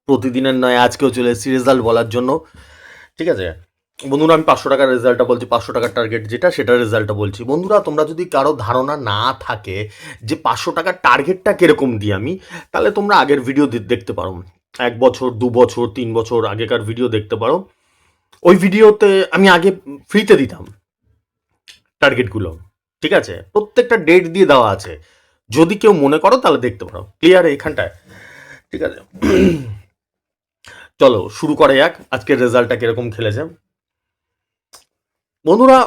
প্রতিদিনের নয়, আজকেও চলে এসেছি রেজাল্ট বলার জন্য। ঠিক আছে বন্ধুরা, আমি 500 টাকার রেজাল্টটা বলছি, 500 টাকার টার্গেট যেটা, সেটা রেজাল্টটা বলছি। বন্ধুরা, তোমরা যদি কারো ধারণা না থাকে যে 500 টাকার টার্গেটটা কিরকম দিই আমি, তাহলে তোমরা আগের ভিডিও দেখতে পারো। 1 বছর, 2 বছর, 3 বছর আগেকার ভিডিও দেখতে পারো। ওই ভিডিওতে আমি আগে ফ্রিতে দিতাম টার্গেটগুলো। ঠিক আছে, প্রত্যেকটা ডেট দিয়ে দেওয়া আছে, যদি কেউ মনে করো তাহলে দেখতে পারো। ক্লিয়ার এখানটায়? ঠিক আছে, চলো শুরু করে যাক আজকের রেজাল্টটা কিরকম খেলেছে। বন্ধুরা,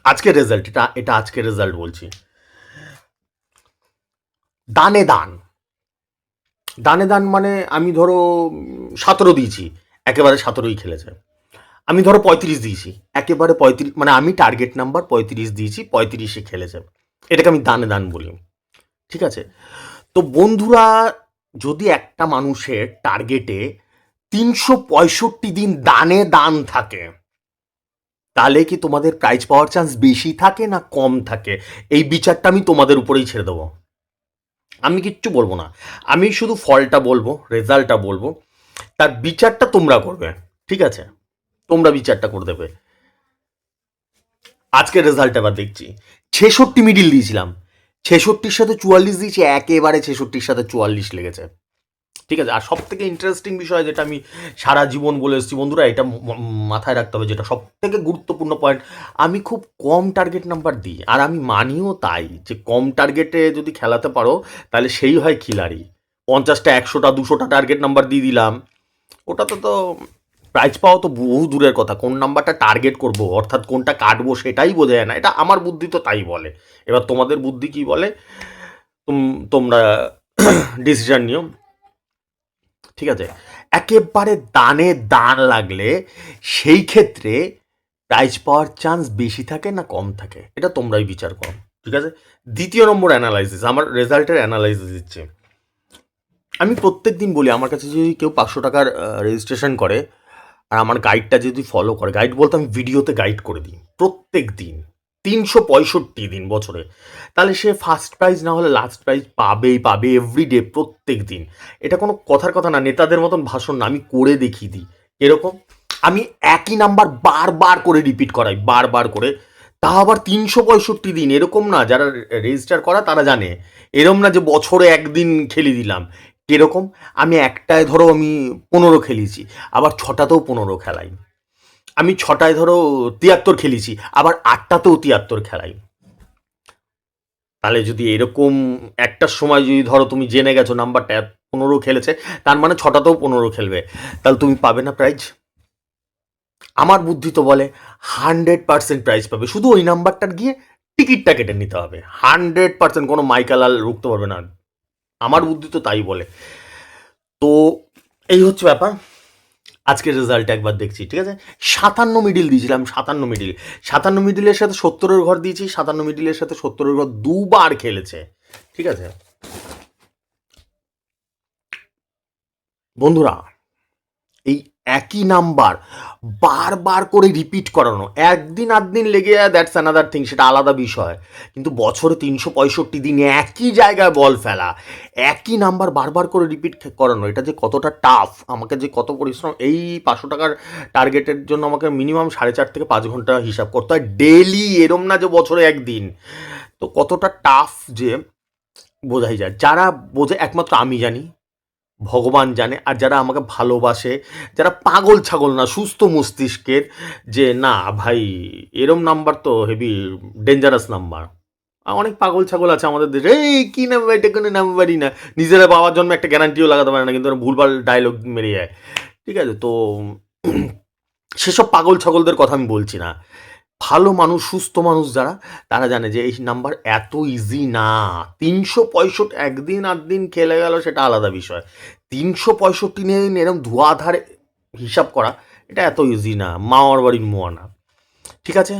আজকের রেজাল্ট এটা আজকের রেজাল্ট বলছি। দানে দান, দানে দান মানে আমি ধরো 17 দিয়েছি, একেবারে 17ই খেলেছে। আমি ধরো 35 দিয়েছি, একেবারে 35, মানে আমি টার্গেট নাম্বার 35 দিয়েছি, 35-এ খেলেছে। এটাকে আমি দানে দান বলি। ঠিক আছে, তো বন্ধুরা, যদি একটা মানুষের টার্গেটে 365 দিন দানে দান থাকে, তাহলে কি তোমাদের প্রাইজ পাওয়ার চান্স বেশি থাকে না কম থাকে? এই বিচারটা আমি তোমাদের উপরেই ছেড়ে দেবো। আমি কিচ্ছু বলবো না, আমি শুধু ফলটা বলবো, রেজাল্টটা বলবো, তার বিচারটা তোমরা করবে। ঠিক আছে, তোমরা বিচারটা করে দেবে। আজকের রেজাল্ট এবার দেখছি। 66 মিডিল দিয়েছিলাম, 66-র সাথে 44 দিয়েছি, একেবারে 66-র সাথে 44 লেগেছে। ঠিক আছে, আর সব থেকে ইন্টারেস্টিং বিষয় যেটা আমি সারা জীবন বলে এসেছি বন্ধুরা, এটা মাথায় রাখতে হবে, যেটা সব থেকে গুরুত্বপূর্ণ পয়েন্ট, আমি খুব কম টার্গেট নাম্বার দিই, আর আমি মানিও তাই, যে কম টার্গেটে যদি খেলাতে পারো তাহলে সেই হয় খিলাড়ি। 50টা, 100টা, 200টা টার্গেট নাম্বার দিয়ে দিলাম, ওটাতে তো প্রাইজ পাওয়া তো বহু দূরের কথা, কোন নাম্বারটা টার্গেট করব, অর্থাৎ কোনটা কাটবো সেটাই বোঝা যায় না। এটা আমার বুদ্ধি তো তাই বলে, এবার তোমাদের বুদ্ধি কি বলে তোমরা ডিসিশন নিও। ঠিক আছে, একেবারে দানে দান লাগলে সেই ক্ষেত্রে প্রাইজ পাওয়ার চান্স বেশি থাকে না কম থাকে, এটা তোমরাই বিচার করো। ঠিক আছে, দ্বিতীয় নম্বর অ্যানালাইসিস, আমার রেজাল্টের অ্যানালাইসিস দিচ্ছে। আমি প্রত্যেক দিন বলি, আমার কাছে যদি কেউ 500 টাকার রেজিস্ট্রেশন করে আর আমার গাইডটা যদি ফলো করে, গাইড বলতে আমি ভিডিওতে গাইড করে দিই প্রত্যেক দিন 365 দিন বছরে, তাহলে সে ফার্স্ট প্রাইজ না হলে লাস্ট প্রাইজ পাবেই পাবে, এভরিডে, প্রত্যেক দিন। এটা কোনো কথার কথা না, নেতাদের মতন ভাষণ না, আমি করে দেখিয়ে দিই। এরকম আমি একই নাম্বার বারবার করে রিপিট করাই, বারবার করে, তা আবার 365 দিন। এরকম না, যারা রেজিস্টার করা তারা জানে, এরকম না যে বছরে একদিন খেলে দিলাম। কিরকম, আমি একটায় ধরো আমি 15 খেলেছি, আবার 6টাতেও 15 খেলাই। আমি 6টায় ধরো 73 খেলেছি, আবার 8টাতেও 73 খেলাই। তাহলে যদি এরকম একটার সময় যদি ধরো তুমি জেনে গেছো নাম্বারটা 15 খেলেছে, তার মানে 6টাতেও 15 খেলবে, তাহলে তুমি পাবে না প্রাইজ? আমার বুদ্ধি তো বলে 100% প্রাইজ পাবে, শুধু ওই নাম্বারটার গিয়ে টিকিটটা কেটে নিতে হবে। 100%, কোনো মাইকালাল রুখতে পারবে না, আমার বুদ্ধি তো তাই বলে। তো এই হচ্ছে ব্যাপার। আজকের রেজাল্ট একবার দেখছি। ঠিক আছে, 57 মিডিল দিয়েছিলাম, 57 মিডিল, 57 মিডিলের সাথে 70-এর ঘর দিয়েছি, 57 মিডিলের সাথে 70-এর ঘর দুবার খেলেছে। ঠিক আছে বন্ধুরা, এই একই নাম্বার বারবার করে রিপিট করানো, একদিন আধদিন লেগে যায়, দ্যাটস অ্যানাদার থিং, সেটা আলাদা বিষয়, কিন্তু বছরে 365 দিন একই জায়গায় বল ফেলা, একই নাম্বার বারবার করে রিপিট করানো, এটা যে কতটা টাফ, আমাকে যে কত পরিশ্রম, এই 500 টাকার টার্গেটের জন্য আমাকে মিনিমাম 4.5 থেকে 5 ঘন্টা হিসাব করতে হয় ডেলি, এরম না যে বছরে একদিন। তো কতটা টাফ যে বোঝাই যায়, যারা বোঝে একমাত্র আমি জানি, ভগবান জানে, আর যারা আমাকে ভালোবাসে, যারা পাগল ছাগল না, সুস্থ মস্তিষ্কের, যে না ভাই এরম নাম্বার তো হেভি ডেঞ্জারাস নাম্বার। অনেক পাগল ছাগল আছে আমাদের দেশে, এই কী নাম্বার, এটা কোনো নাম্বারই না, নিজেরা বাবার জন্য একটা গ্যারান্টিও লাগাতে পারে না, কিন্তু ভুলভাল ডায়লগ মেরে যায়। ঠিক আছে, তো সেসব পাগল ছাগলদের কথা আমি বলছি না, ভালো মানুষ, সুস্থ মানুষ যারা, তারা জানে যে এই নাম্বার এত ইজি না। 365 একদিন আধদিন খেলে গেল সেটা আলাদা বিষয়, 365 দিন এরকম ধোঁয়াধারে হিসাব করা, এটা এত ইজি না, মামার বাড়ির মোয়া না। ঠিক আছে,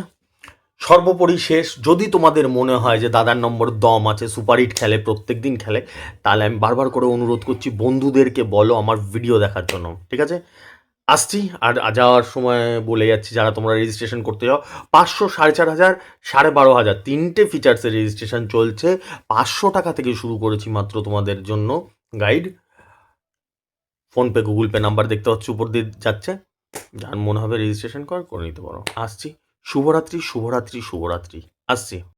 সর্বোপরি শেষ, যদি তোমাদের মনে হয় যে দাদার নম্বর দম আছে, সুপারহিট খেলে, প্রত্যেক দিন খেলে, তাহলে আমি বারবার করে অনুরোধ করছি, বন্ধুদেরকে বলো আমার ভিডিও দেখার জন্য। ঠিক আছে, আসছি। আর যাওয়ার সময় বলে যাচ্ছি, যারা তোমরা রেজিস্ট্রেশন করতে যাও, 500, 4,500, 12,500 তিনটে ফিচার্সের রেজিস্ট্রেশন চলছে। 500 টাকা থেকে শুরু করেছি মাত্র তোমাদের জন্য guide. PhonePe, Google pay number দেখতে পাচ্ছ উপর দিয়ে যাচ্ছে, যার মনে হবে রেজিস্ট্রেশন করে নিতে পারো। আসছি। শুভরাত্রি, শুভরাত্রি, শুভরাত্রি। আসছি।